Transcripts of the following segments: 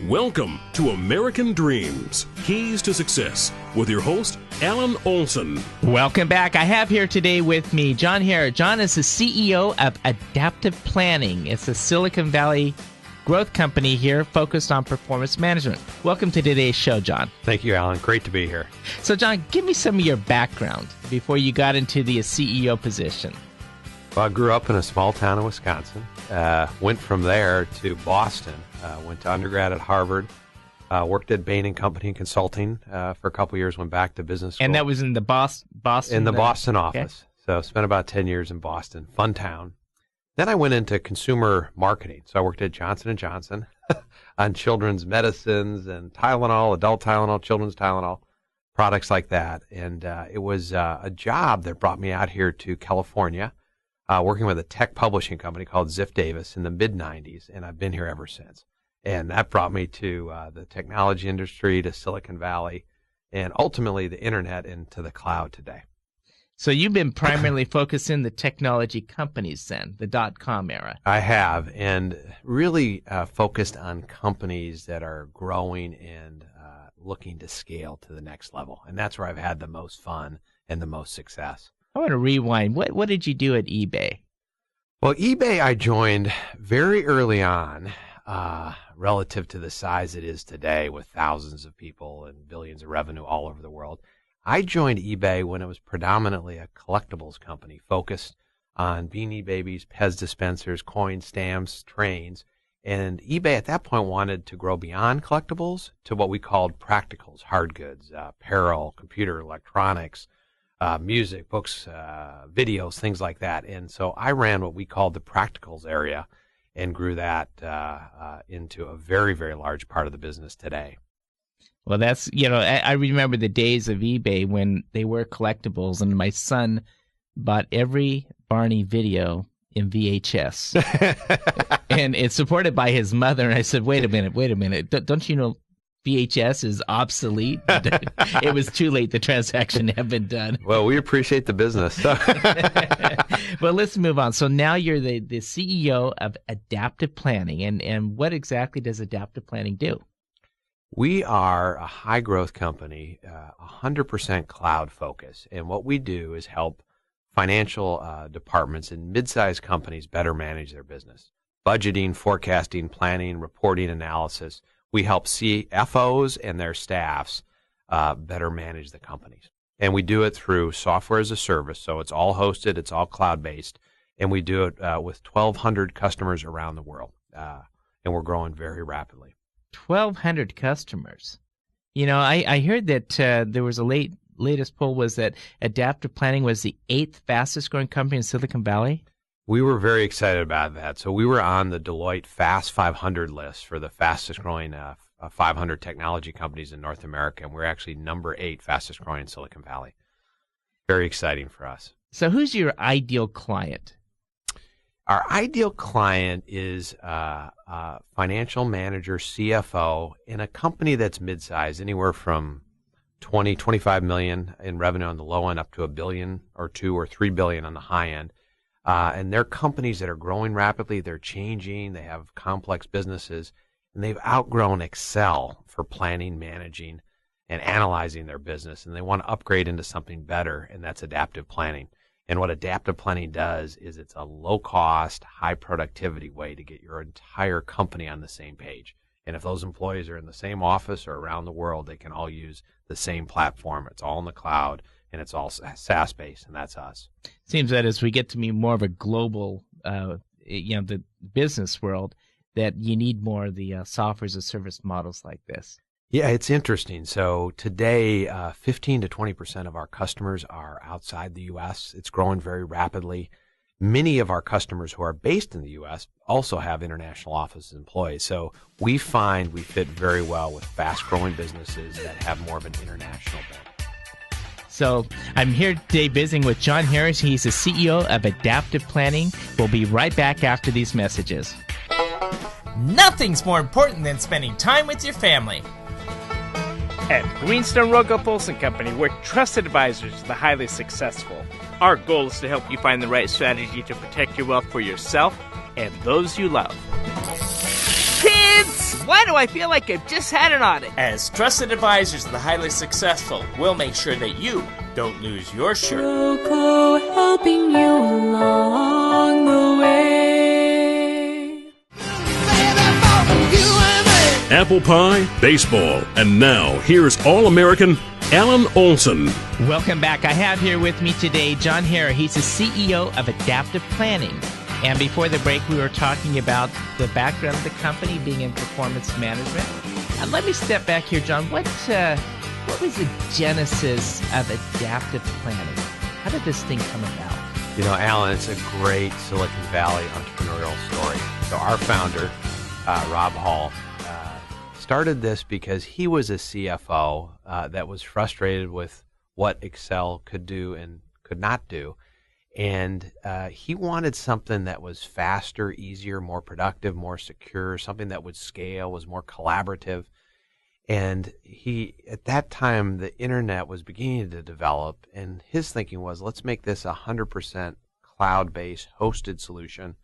Welcome to American Dreams, Keys to Success, with your host, Alan Olson. Welcome back. I have here today with me John Hare. John is the CEO of Adaptive Planning. It's a Silicon Valley growth company here focused on performance management. Welcome to today's show, John. Thank you, Alan. Great to be here. So, John, give me some of your background before you got into the CEO position. Well, I grew up in a small town in Wisconsin. Went from there to Boston. Went to undergrad at Harvard. Worked at Bain & Company Consulting for a couple years. Went back to business school. And that was in the Boston? In the Boston office. Okay. So spent about 10 years in Boston. Fun town. Then I went into consumer marketing. So I worked at Johnson & Johnson on children's medicines and Tylenol, adult Tylenol, children's Tylenol, products like that. And it was a job that brought me out here to California, working with a tech publishing company called Ziff Davis in the mid-'90s, and I've been here ever since. And that brought me to the technology industry, to Silicon Valley, and ultimately the internet and to the cloud today. So you've been primarily focused in the technology companies then, the .com era. I have, and really focused on companies that are growing and looking to scale to the next level. And that's where I've had the most fun and the most success. I want to rewind. What did you do at eBay? Well, eBay I joined very early on, relative to the size it is today with thousands of people and billions of revenue all over the world. I joined eBay when it was predominantly a collectibles company focused on Beanie Babies, Pez dispensers, coins, stamps, trains. And eBay at that point wanted to grow beyond collectibles to what we called practicals, hard goods, apparel, computer, electronics, music, books, videos, things like that. And so I ran what we called the practicals area and grew that into a very, very large part of the business today. Well, that's, I remember the days of eBay when they were collectibles, and my son bought every Barney video in VHS. And it's supported by his mother. And I said, wait a minute. Don't you know VHS is obsolete? It was too late. The transaction had been done. Well, we appreciate the business. Well, let's move on. So now you're the CEO of Adaptive Planning. And what exactly does Adaptive Planning do? We are a high-growth company, 100% cloud focus. And what we do is help financial departments and mid-sized companies better manage their business. Budgeting, forecasting, planning, reporting, analysis. We help CFOs and their staffs better manage the companies. And we do it through software as a service. So it's all hosted, it's all cloud-based. And we do it with 1,200 customers around the world. And we're growing very rapidly. 1,200 customers. I heard that there was a latest poll was that Adaptive Planning was the 8th fastest growing company in Silicon Valley. We were very excited about that. So we were on the Deloitte Fast 500 list for the fastest growing 500 technology companies in North America. And we're actually number 8 fastest growing in Silicon Valley. Very exciting for us. So who's your ideal client? Our ideal client is a financial manager, CFO, in a company that's mid-sized, anywhere from 20, 25 million in revenue on the low end up to $1 billion or $2 or $3 billion on the high end. And they're companies that are growing rapidly. They're changing. They have complex businesses, and they've outgrown Excel for planning, managing, and analyzing their business. And they want to upgrade into something better, and that's adaptive planning. And what adaptive planning does is it's a low-cost, high-productivity way to get your entire company on the same page. And if those employees are in the same office or around the world, they can all use the same platform. It's all in the cloud, and it's all SaaS-based, and that's us. Seems that as we get to be more of a global, the business world, that you need more of the software as a service models like this. Yeah, it's interesting. So today, 15 to 20% of our customers are outside the U.S. It's growing very rapidly. Many of our customers who are based in the U.S. also have international office employees. So we find we fit very well with fast-growing businesses that have more of an international bent. So I'm here today visiting with John Harris. He's the CEO of Adaptive Planning. We'll be right back after these messages. Nothing's more important than spending time with your family. At Greenstone Rogoff Olson Company, we're trusted advisors to the highly successful. Our goal is to help you find the right strategy to protect your wealth for yourself and those you love. Kids, Why do I feel like I've just had an audit? As trusted advisors of the highly successful, we'll make sure that you don't lose your shirt. Roco helping you along the way. Apple pie, baseball, and now here's All-American Alan Olson. Welcome back. I have here with me today John Hara. He's the CEO of Adaptive Planning. And before the break, we were talking about the background of the company being in performance management. And let me step back here, John. What was the genesis of Adaptive Planning? How did this thing come about? You know, Alan, it's a great Silicon Valley entrepreneurial story. So our founder, Rob Hall, started this because he was a CFO that was frustrated with what Excel could do and could not do. And he wanted something that was faster, easier, more productive, more secure, something that would scale, was more collaborative. And at that time, the internet was beginning to develop, and his thinking was, let's make this 100% cloud-based hosted solution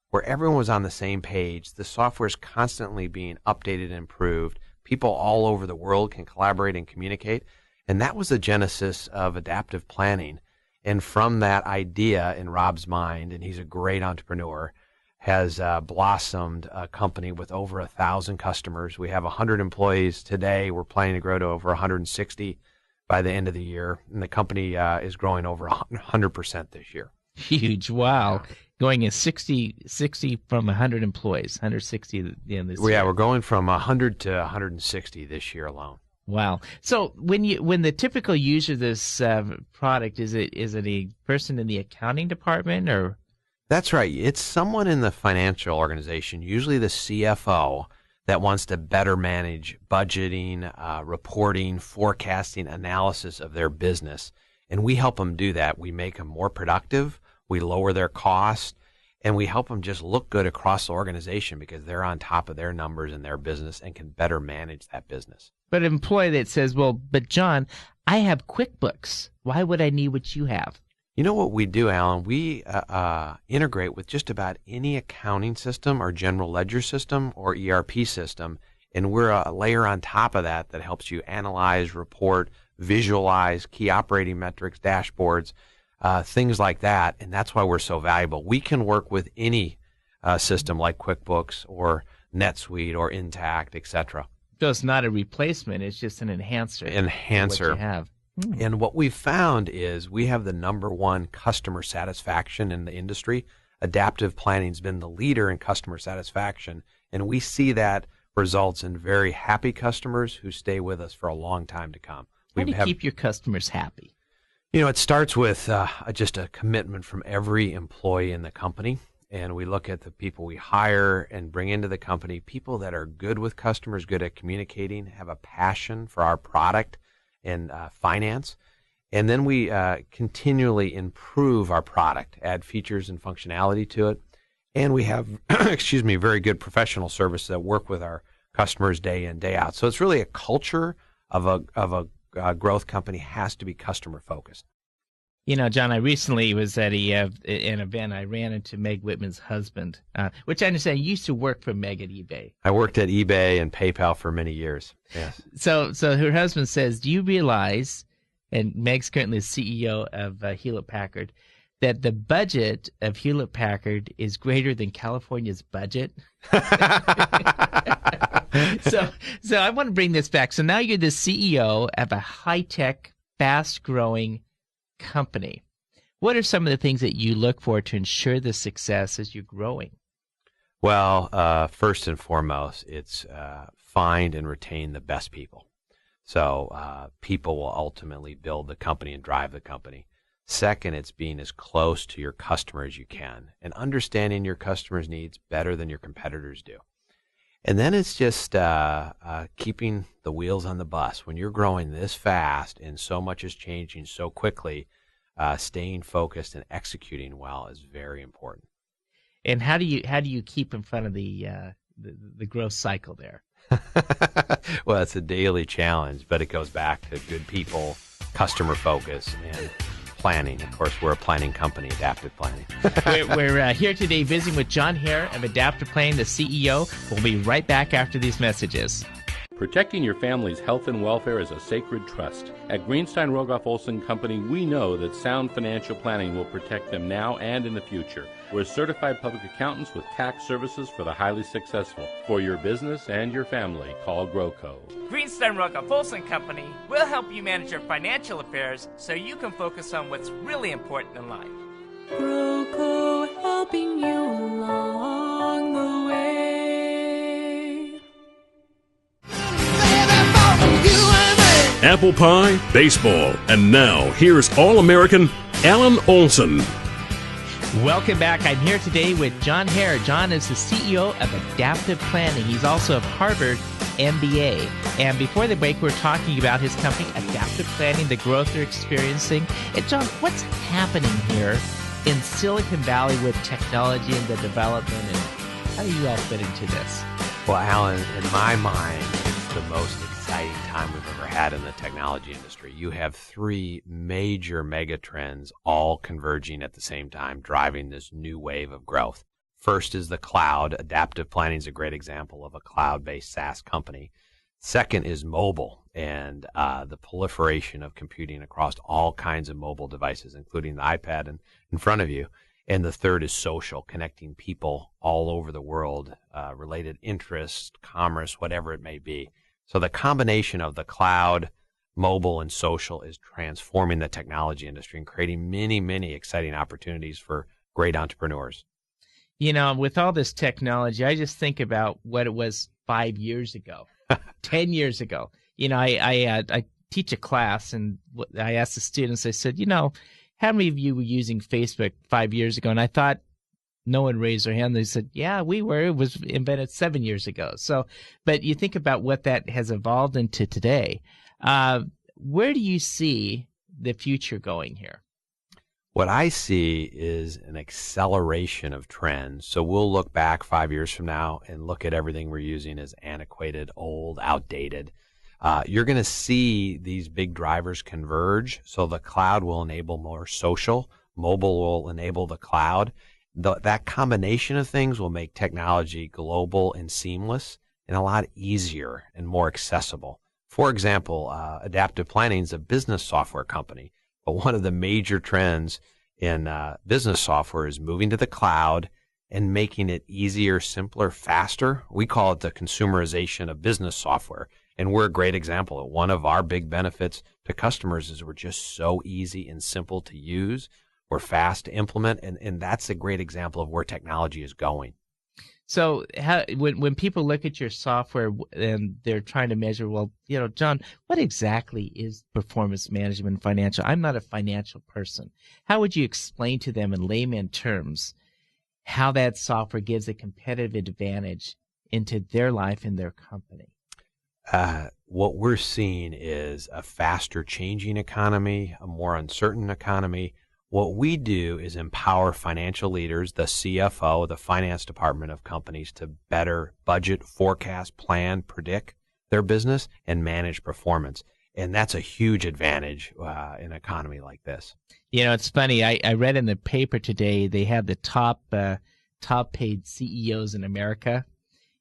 where everyone was on the same page. The software is constantly being updated and improved. People all over the world can collaborate and communicate. And that was the genesis of adaptive planning. And from that idea in Rob's mind, and he's a great entrepreneur, has blossomed a company with over 1,000 customers. We have 100 employees today. We're planning to grow to over 160 by the end of the year. And the company is growing over 100% this year. Huge. Wow. Going in 60 from 100 employees, 160 this year. Yeah, we're going from 100 to 160 this year alone. Wow. So when the typical user of this product, is it a person in the accounting department or? That's right. It's someone in the financial organization, usually the CFO, that wants to better manage budgeting, reporting, forecasting, analysis of their business. And we help them do that. We make them more productive. We lower their cost, and we help them just look good across the organization because they're on top of their numbers and their business and can better manage that business. But an employee that says, well, but John, I have QuickBooks. Why would I need what you have? You know what we do, Alan? We integrate with just about any accounting system or general ledger system or ERP system, and we're a layer on top of that that helps you analyze, report, visualize key operating metrics, dashboards, things like that, and that's why we're so valuable. We can work with any system like QuickBooks or NetSuite or Intact, etc. So it's not a replacement; it's just an enhancer. Enhancer. What you have. And what we've found is we have the #1 customer satisfaction in the industry. Adaptive Planning's been the leader in customer satisfaction, and we see that results in very happy customers who stay with us for a long time to come. How do you keep your customers happy? You know, it starts with just a commitment from every employee in the company. And we look at the people we hire and bring into the company, people that are good with customers, good at communicating, have a passion for our product and finance. And then we continually improve our product, add features and functionality to it. And we have, very good professional services that work with our customers day in, day out. So it's really a culture of a growth company has to be customer focused. You know, John, I recently was at an event. I ran into Meg Whitman's husband, which I understand used to work for Meg at eBay. I worked at eBay and PayPal for many years. Yes. So her husband says, do you realize, and Meg's currently the CEO of Hewlett-Packard, that the budget of Hewlett-Packard is greater than California's budget? So I want to bring this back. So now you're the CEO of a high-tech, fast-growing company. What are some of the things that you look for to ensure the success as you're growing? Well, first and foremost, it's find and retain the best people. So people will ultimately build the company and drive the company. Second, it's being as close to your customer as you can and understanding your customers' needs better than your competitors do. And then it's just keeping the wheels on the bus. When you're growing this fast and so much is changing so quickly, staying focused and executing well is very important. And how do you keep in front of the growth cycle there? Well, it's a daily challenge, but it goes back to good people, customer focus, and planning. Of course, we're a planning company, Adaptive Planning. We're here today visiting with John Hare of Adaptive Planning, the CEO. We'll be right back after these messages. Protecting your family's health and welfare is a sacred trust. At Greenstein Rogoff Olson Company, we know that sound financial planning will protect them now and in the future. We're certified public accountants with tax services for the highly successful. For your business and your family, call GrowCo. Greenstein Rogoff Olson Company will help you manage your financial affairs so you can focus on what's really important in life. GrowCo, helping you along the way. Apple pie, baseball, and now here's All-American Alan Olson. Welcome back. I'm here today with John Hare. John is the CEO of Adaptive Planning. He's also of Harvard MBA. And before the break, we're talking about his company, Adaptive Planning, the growth they're experiencing. And John, what's happening here in Silicon Valley with technology and the development, and how do you all fit into this? Well, Alan, in my mind, it's the most exciting time we've ever had in the technology industry. You have three major mega trends all converging at the same time, driving this new wave of growth. First is the cloud. Adaptive Planning is a great example of a cloud-based SaaS company. Second is mobile and the proliferation of computing across all kinds of mobile devices, including the iPad in front of you. And the third is social, connecting people all over the world, related interests, commerce, whatever it may be. So the combination of the cloud, mobile, and social is transforming the technology industry and creating many, many exciting opportunities for great entrepreneurs. You know, with all this technology, I just think about what it was 5 years ago, 10 years ago. You know, I teach a class, and I asked the students, I said, you know, how many of you were using Facebook 5 years ago? And I thought no one raised their hand. They said, yeah, we were. It was invented 7 years ago. So, but you think about what that has evolved into today. Where do you see the future going here? What I see is an acceleration of trends. So we'll look back 5 years from now and look at everything we're using as antiquated, old, outdated. You're going to see these big drivers converge. So the cloud will enable more social. Mobile will enable the cloud. That combination of things will make technology global and seamless and a lot easier and more accessible. For example, Adaptive Planning is a business software company, but one of the major trends in business software is moving to the cloud and making it easier, simpler, faster. We call it the consumerization of business software, and we're a great example. One of our big benefits to customers is we're just so easy and simple to use. We're fast to implement, and that's a great example of where technology is going. So when people look at your software and they're trying to measure, well, you know, John, what exactly is performance management financial? I'm not a financial person. How would you explain to them in layman terms how that software gives a competitive advantage into their life and their company? What we're seeing is a faster changing economy, a more uncertain economy. What we do is empower financial leaders, the CFO, the finance department of companies, to better budget, forecast, plan, predict their business, and manage performance. And that's a huge advantage in an economy like this. You know, it's funny. I read in the paper today they have the top paid CEOs in America.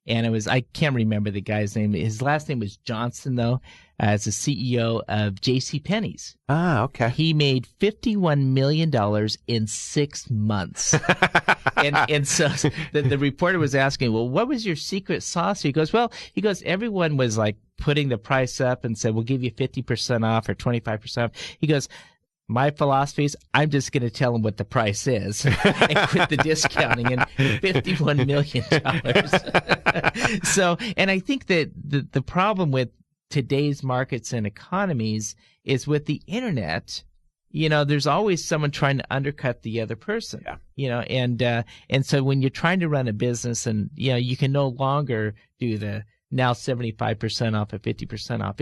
And it was, I can't remember the guy's name. His last name was Johnson, though, as the CEO of JCPenney's. Ah, okay. He made $51 million in 6 months. and so the reporter was asking, well, what was your secret sauce? He goes, everyone was like putting the price up and said, we'll give you 50% off or 25% off. He goes, my philosophy is I'm just going to tell them what the price is and quit the discounting, and $51 million. So, and I think that the problem with today's markets and economies is with the internet, you know, there's always someone trying to undercut the other person, you know, and so when you're trying to run a business and, you know, you can no longer do the now 75% off or 50% off.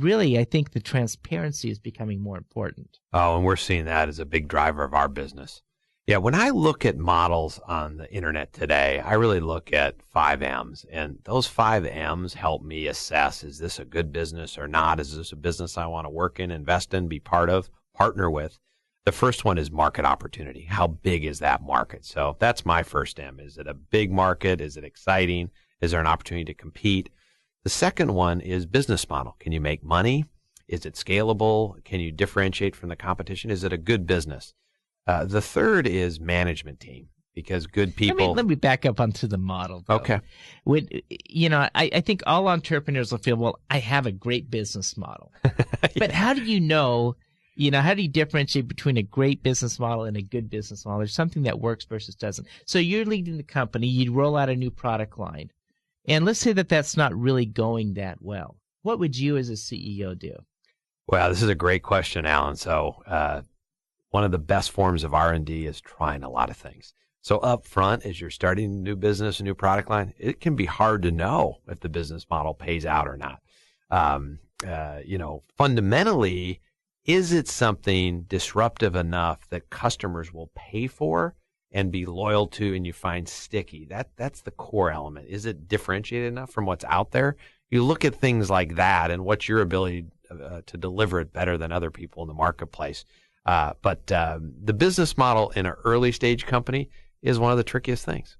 Really, I think the transparency is becoming more important. Oh, and we're seeing that as a big driver of our business. Yeah, when I look at models on the internet today, I really look at 5 M's. And those 5 M's help me assess, is this a good business or not? Is this a business I want to work in, invest in, be part of, partner with? The first one is market opportunity. How big is that market? So that's my first M. Is it a big market? Is it exciting? Is there an opportunity to compete? The second one is business model. Can you make money? Is it scalable? Can you differentiate from the competition? Is it a good business? The third is management team, because good people. Let me back up onto the model, though. Okay. I think all entrepreneurs will feel, well, I have a great business model. But how do you know, how do you differentiate between a great business model and a good business model? There's something that works versus doesn't. So you're leading the company, you roll out a new product line. And let's say that that's not really going that well. What would you as a CEO do? Well, this is a great question, Alan. So one of the best forms of R&D is trying a lot of things. So up front, as you're starting a new business, a new product line, it can be hard to know if the business model pays out or not. Fundamentally, is it something disruptive enough that customers will pay for and be loyal to, and you find sticky? That's the core element. Is it differentiated enough from what's out there? You look at things like that, and what's your ability to deliver it better than other people in the marketplace. But the business model in an early stage company is one of the trickiest things.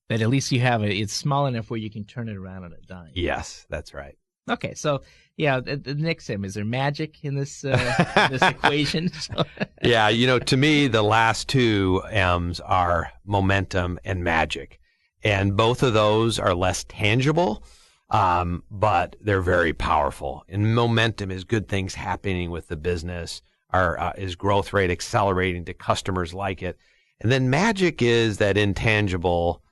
But at least you have it. It's small enough where you can turn it around on a dime. Yes, that's right. Okay, so the next M, is there magic in this this equation? Yeah, to me, the last two M's are momentum and magic, and both of those are less tangible, but they're very powerful. And momentum is good things happening with the business, is growth rate accelerating? Do customers like it? And then magic is that intangible.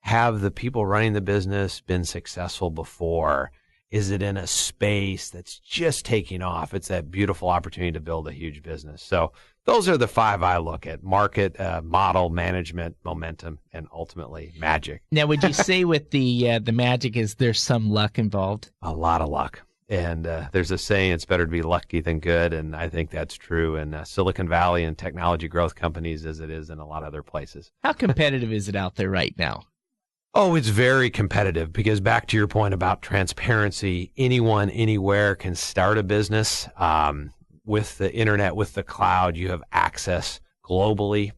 Have the people running the business been successful before? Is it in a space that's just taking off? It's that beautiful opportunity to build a huge business. So those are the five I look at: market, model, management, momentum, and ultimately magic. Now, would you say with the magic, is there some luck involved? A lot of luck. And there's a saying, it's better to be lucky than good. And I think that's true in Silicon Valley and technology growth companies as it is in a lot of other places. How competitive is it out there right now? Oh, it's very competitive, because back to your point about transparency, anyone, anywhere can start a business. With the internet, with the cloud, you have access globally.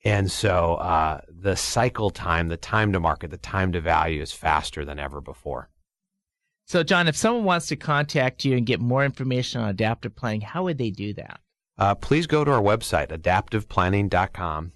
And so the cycle time, the time to market, the time to value is faster than ever before. So, John, if someone wants to contact you and get more information on adaptive planning, how would they do that? Please go to our website, adaptiveplanning.com.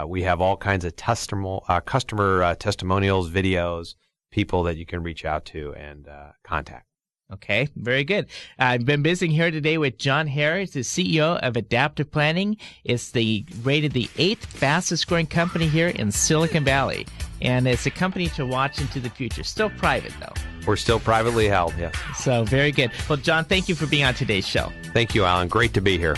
We have all kinds of customer testimonials, videos, people that you can reach out to and contact. Okay, very good. I've been visiting here today with John Harris, the CEO of Adaptive Planning. It's rated the 8th fastest growing company here in Silicon Valley. And it's a company to watch into the future. Still private, though. We're still privately held, yes. So very good. Well, John, thank you for being on today's show. Thank you, Alan. Great to be here.